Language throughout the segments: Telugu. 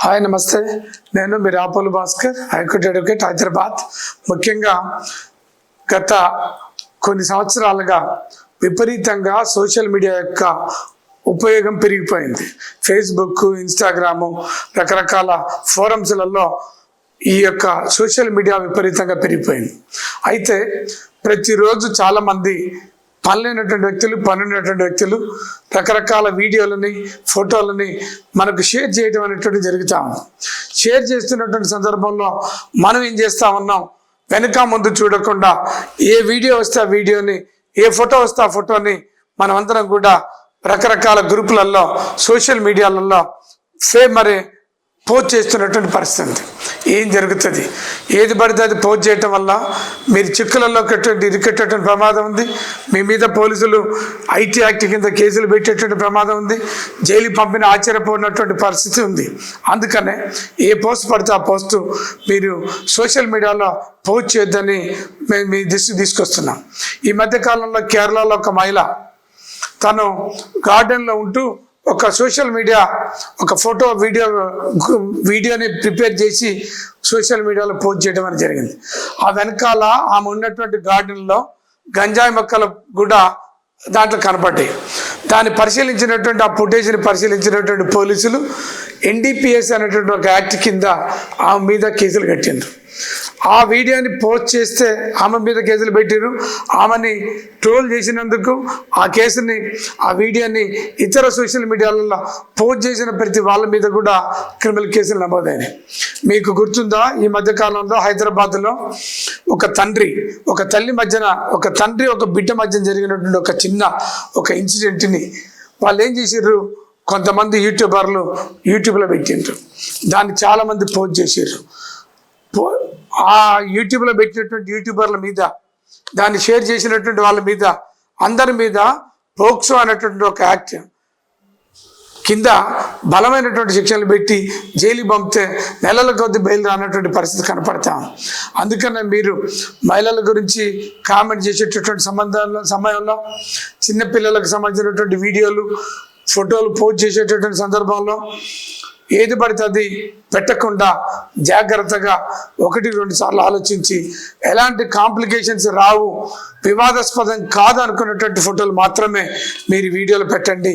హాయ్ నమస్తే, నేను మీ రాపోలు భాస్కర్, హైకోర్టు అడ్వకేట్, హైదరాబాద్. ముఖ్యంగా గత కొన్ని సంవత్సరాలుగా విపరీతంగా సోషల్ మీడియా యొక్క ఉపయోగం పెరిగిపోయింది. ఫేస్బుక్, ఇన్స్టాగ్రాము, రకరకాల ఫోరమ్స్లలో ఈ యొక్క సోషల్ మీడియా విపరీతంగా పెరిగిపోయింది. అయితే ప్రతిరోజు చాలామంది పనున్నటువంటి వ్యక్తులు రకరకాల వీడియోలని, ఫోటోలని మనకు షేర్ చేయడం అనేటువంటి జరుగుతూ ఉంది. షేర్ చేస్తున్నటువంటి సందర్భంలో మనం ఏం చేస్తూ ఉన్నాం, వెనక ముందు చూడకుండా ఏ వీడియో వస్తే ఆ వీడియోని, ఏ ఫోటో వస్తే ఆ ఫోటోని మనమందరం కూడా రకరకాల గ్రూపులలో, సోషల్ మీడియాలలో మరి పోస్ట్ చేస్తున్నటువంటి పరిస్థితి. ఏం జరుగుతుంది? ఏది పడితే అది పోస్ట్ చేయటం వల్ల మీరు చిక్కులలో ఇరికెట్టేటువంటి ప్రమాదం ఉంది. మీ మీద పోలీసులు ఐటీ యాక్ట్ కింద కేసులు పెట్టేటువంటి ప్రమాదం ఉంది. జైలు పంపిన ఆశ్చర్యపోయినటువంటి పరిస్థితి ఉంది. అందుకనే ఏ పోస్ట్ పడితే ఆ పోస్టు మీరు సోషల్ మీడియాలో పోస్ట్ చేయొద్దని మేము మీ దృష్టికి తీసుకొస్తున్నాం. ఈ మధ్యకాలంలో కేరళలో ఒక మహిళ తను గార్డెన్లో ఉంటూ ఒక సోషల్ మీడియా ఒక ఫోటో వీడియోని ప్రిపేర్ చేసి సోషల్ మీడియాలో పోస్ట్ చేయడం అనేది జరిగింది. ఆ వెనకాల ఆమె ఉన్నటువంటి గార్డెన్లో గంజాయి మొక్కలు కూడా దాంట్లో కనపడ్డాయి. దాన్ని పరిశీలించినటువంటి ఆ ఫుటేజ్ని పరిశీలించినటువంటి పోలీసులు NDPS అనేటువంటి ఒక యాక్ట్ కింద ఆమె మీద కేసులు కట్టిండ్రు. ఆ వీడియోని పోస్ట్ చేస్తే ఆమె మీద కేసులు పెట్టారు. ఆమెని ట్రోల్ చేసినందుకు ఆ వీడియోని ఇతర సోషల్ మీడియాలలో పోస్ట్ చేసిన ప్రతి వాళ్ళ మీద కూడా క్రిమినల్ కేసులు నమోదైనాయి. మీకు గుర్తుందా, ఈ మధ్యకాలంలో హైదరాబాద్లో ఒక తండ్రి ఒక బిడ్డ మధ్యన జరిగినటువంటి ఒక ఇన్సిడెంట్ని వాళ్ళు ఏం చేసారు, కొంతమంది యూట్యూబర్లు యూట్యూబ్లో పెట్టిండ్రు. దాన్ని చాలామంది పోస్ట్ చేసారు. ఆ యూట్యూబ్లో పెట్టినటువంటి యూట్యూబర్ల మీద, దాన్ని షేర్ చేసినటువంటి వాళ్ళ మీద, అందరి మీద పోక్సో అనేటువంటి ఒక యాక్ట్ కింద బలమైనటువంటి శిక్షలు పెట్టి జైలు పంపితే నెలల కొద్ది బయలు రానటువంటి పరిస్థితి కనపడతాం. అందుకనే మీరు మహిళల గురించి కామెంట్ చేసేటటువంటి సమయంలో చిన్నపిల్లలకు సంబంధించినటువంటి వీడియోలు, ఫోటోలు పోస్ట్ చేసేటటువంటి సందర్భంలో ఏది పడితే అది పెట్టకుండా జాగ్రత్తగా 1-2 సార్లు ఆలోచించి, ఎలాంటి కాంప్లికేషన్స్ రావు, వివాదాస్పదం కాదు అనుకున్నటువంటి ఫోటోలు మాత్రమే మీరు వీడియోలు పెట్టండి,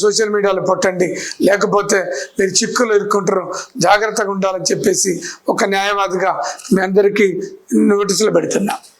సోషల్ మీడియాలో పెట్టండి. లేకపోతే మీరు చిక్కులు ఇరుక్కుంటారు. జాగ్రత్తగా ఉండాలని చెప్పేసి ఒక న్యాయవాదిగా మీ అందరికీ నోటీసులు పెడుతున్నా.